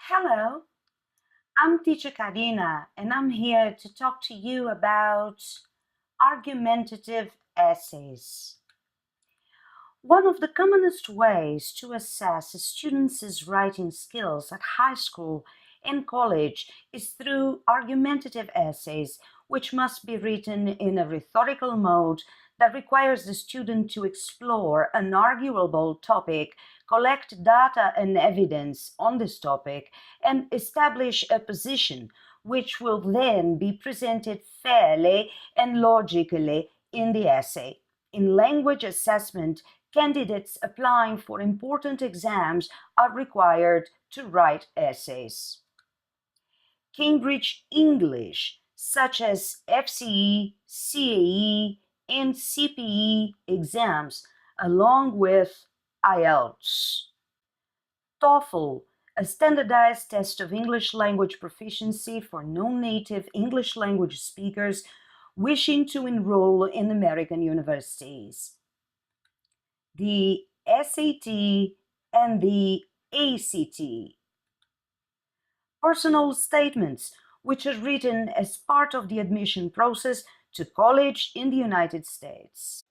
Hello, I'm teacher Karina and I'm here to talk to you about argumentative essays. One of the commonest ways to assess a student's writing skills at high school and college is through argumentative essays, which must be written in a rhetorical mode that requires the student to explore an arguable topic, collect data and evidence on this topic, and establish a position which will then be presented fairly and logically in the essay. In language assessment, candidates applying for important exams are required to write essays. Cambridge English, such as FCE, CAE, and CPE exams, along with IELTS. TOEFL, a standardized test of English language proficiency for non-native English language speakers wishing to enroll in American universities. The SAT and the ACT. Personal statements, which are written as part of the admission process to college in the United States.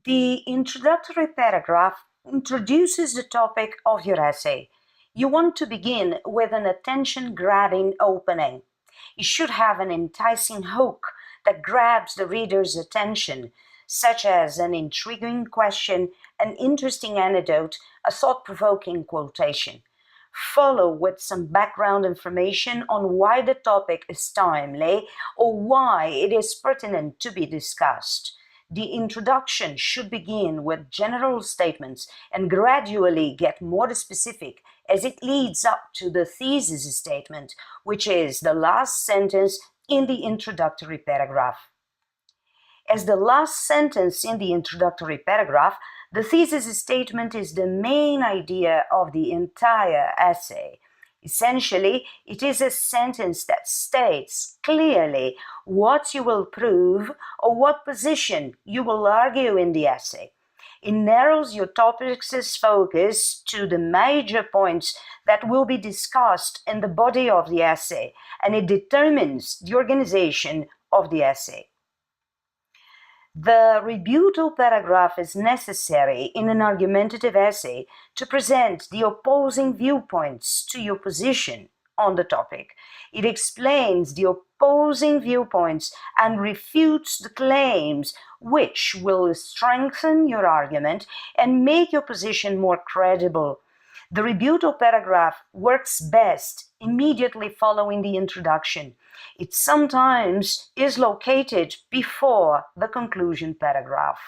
The introductory paragraph introduces the topic of your essay. You want to begin with an attention-grabbing opening. You should have an enticing hook that grabs the reader's attention, such as an intriguing question, an interesting anecdote, a thought-provoking quotation. Follow with some background information on why the topic is timely or why it is pertinent to be discussed. The introduction should begin with general statements and gradually get more specific as it leads up to the thesis statement, which is the last sentence in the introductory paragraph. As the last sentence in the introductory paragraph, the thesis statement is the main idea of the entire essay. Essentially, it is a sentence that states clearly what you will prove or what position you will argue in the essay. It narrows your topic's focus to the major points that will be discussed in the body of the essay, and it determines the organization of the essay. The rebuttal paragraph is necessary in an argumentative essay to present the opposing viewpoints to your position on the topic. It explains the opposing viewpoints and refutes the claims, which will strengthen your argument and make your position more credible. The rebuttal paragraph works best immediately following the introduction. It sometimes is located before the conclusion paragraph.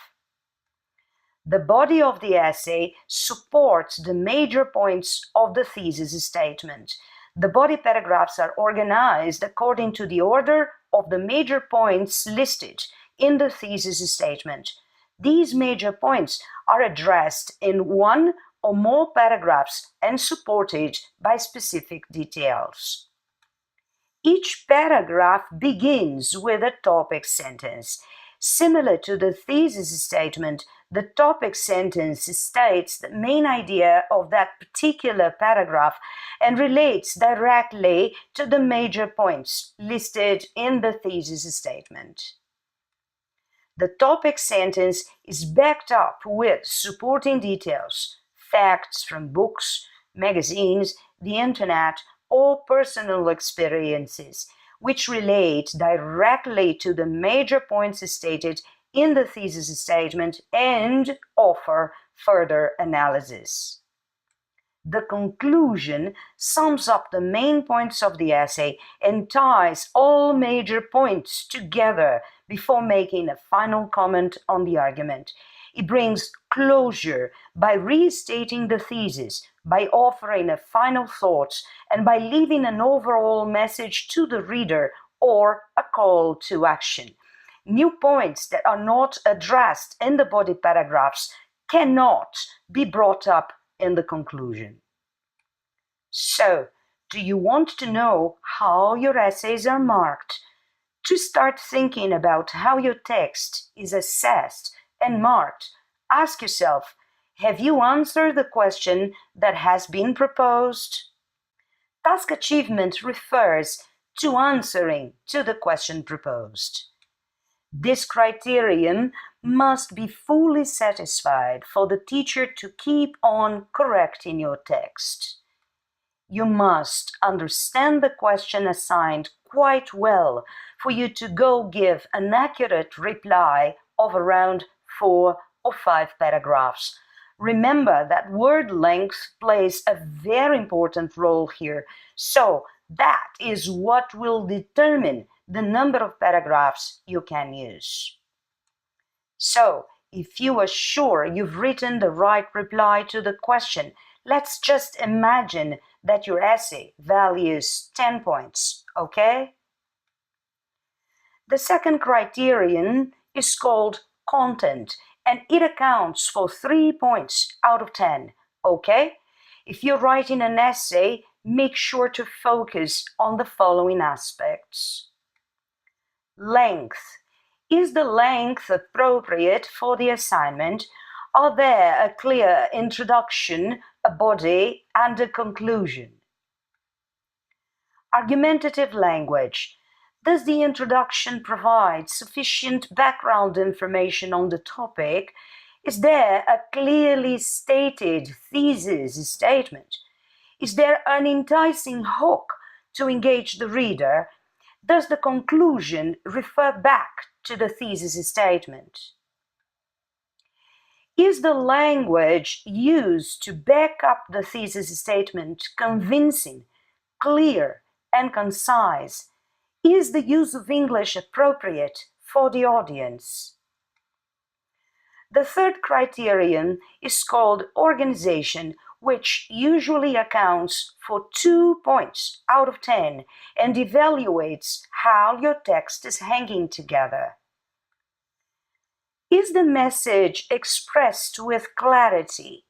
The body of the essay supports the major points of the thesis statement. The body paragraphs are organized according to the order of the major points listed in the thesis statement. These major points are addressed in one or more paragraphs and supported by specific details. Each paragraph begins with a topic sentence. Similar to the thesis statement, the topic sentence states the main idea of that particular paragraph and relates directly to the major points listed in the thesis statement. The topic sentence is backed up with supporting details, facts from books, magazines, the internet, or personal experiences, which relate directly to the major points stated in the thesis statement and offer further analysis. The conclusion sums up the main points of the essay and ties all major points together before making a final comment on the argument. It brings closure by restating the thesis, by offering a final thought, and by leaving an overall message to the reader or a call to action. New points that are not addressed in the body paragraphs cannot be brought up in the conclusion. So, do you want to know how your essays are marked? To start thinking about how your text is assessed and marked, ask yourself, have you answered the question that has been proposed? Task achievement refers to answering to the question proposed. This criterion must be fully satisfied for the teacher to keep on correcting your text. You must understand the question assigned quite well for you to go give an accurate reply of around 4 or 5 paragraphs. Remember that word length plays a very important role here, so that is what will determine the number of paragraphs you can use. So, if you are sure you've written the right reply to the question, let's just imagine that your essay values 10 points, okay? The second criterion is called content, and it accounts for 3 points out of 10, okay? If you're writing an essay, make sure to focus on the following aspects. Length. Is the length appropriate for the assignment? Are there a clear introduction, a body, and a conclusion? Argumentative language. Does the introduction provide sufficient background information on the topic? Is there a clearly stated thesis statement? Is there an enticing hook to engage the reader? Does the conclusion refer back to the thesis statement? Is the language used to back up the thesis statement convincing, clear, and concise? Is the use of English appropriate for the audience? The third criterion is called organization, which usually accounts for 2 points out of 10 and evaluates how your text is hanging together. Is the message expressed with clarity?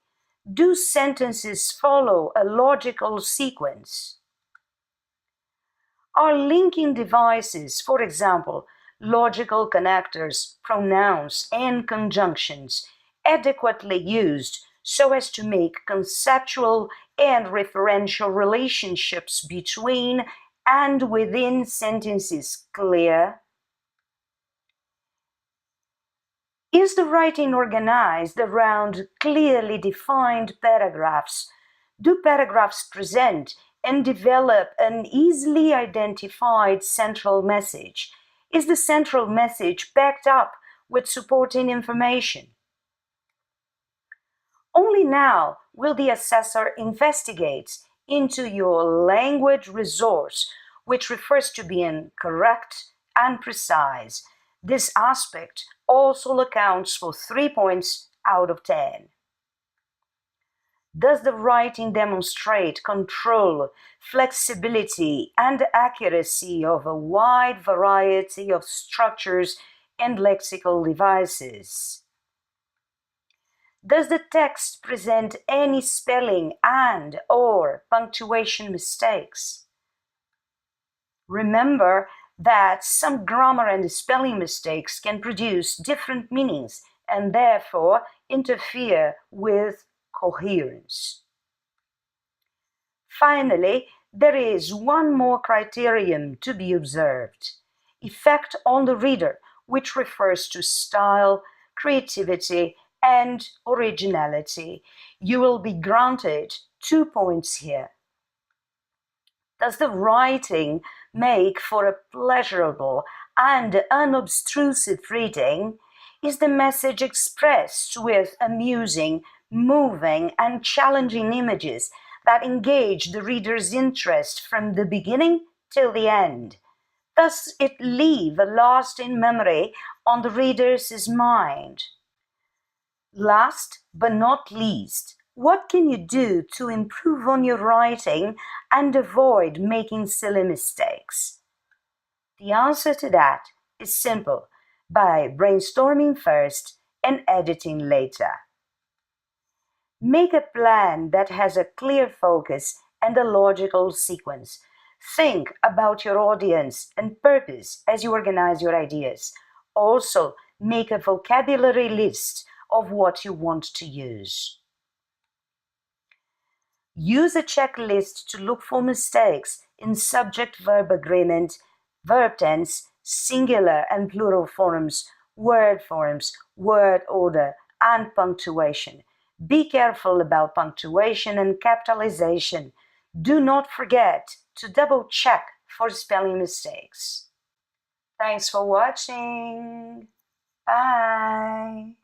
Do sentences follow a logical sequence? Are linking devices, for example, logical connectors, pronouns, and conjunctions, adequately used so as to make conceptual and referential relationships between and within sentences clear? Is the writing organized around clearly defined paragraphs? Do paragraphs present and develop an easily identified central message? Is the central message backed up with supporting information? Only now will the assessor investigate into your language resource, which refers to being correct and precise. This aspect also accounts for 3 points out of 10. Does the writing demonstrate control, flexibility, and accuracy of a wide variety of structures and lexical devices? Does the text present any spelling and/or punctuation mistakes? Remember that some grammar and spelling mistakes can produce different meanings and therefore interfere with coherence. Finally, there is one more criterion to be observed: effect on the reader, which refers to style, creativity, and originality. You will be granted 2 points here. Does the writing make for a pleasurable and unobtrusive reading? Is the message expressed with amusing, moving, and challenging images that engage the reader's interest from the beginning till the end? Does it leave a lasting memory on the reader's mind? Last but not least, what can you do to improve on your writing and avoid making silly mistakes? The answer to that is simple: by brainstorming first and editing later. Make a plan that has a clear focus and a logical sequence. Think about your audience and purpose as you organize your ideas. Also, make a vocabulary list of what you want to use. Use a checklist to look for mistakes in subject-verb agreement, verb tense, singular and plural forms, word order, and punctuation. Be careful about punctuation and capitalization. Do not forget to double-check for spelling mistakes. Thanks for watching. Bye.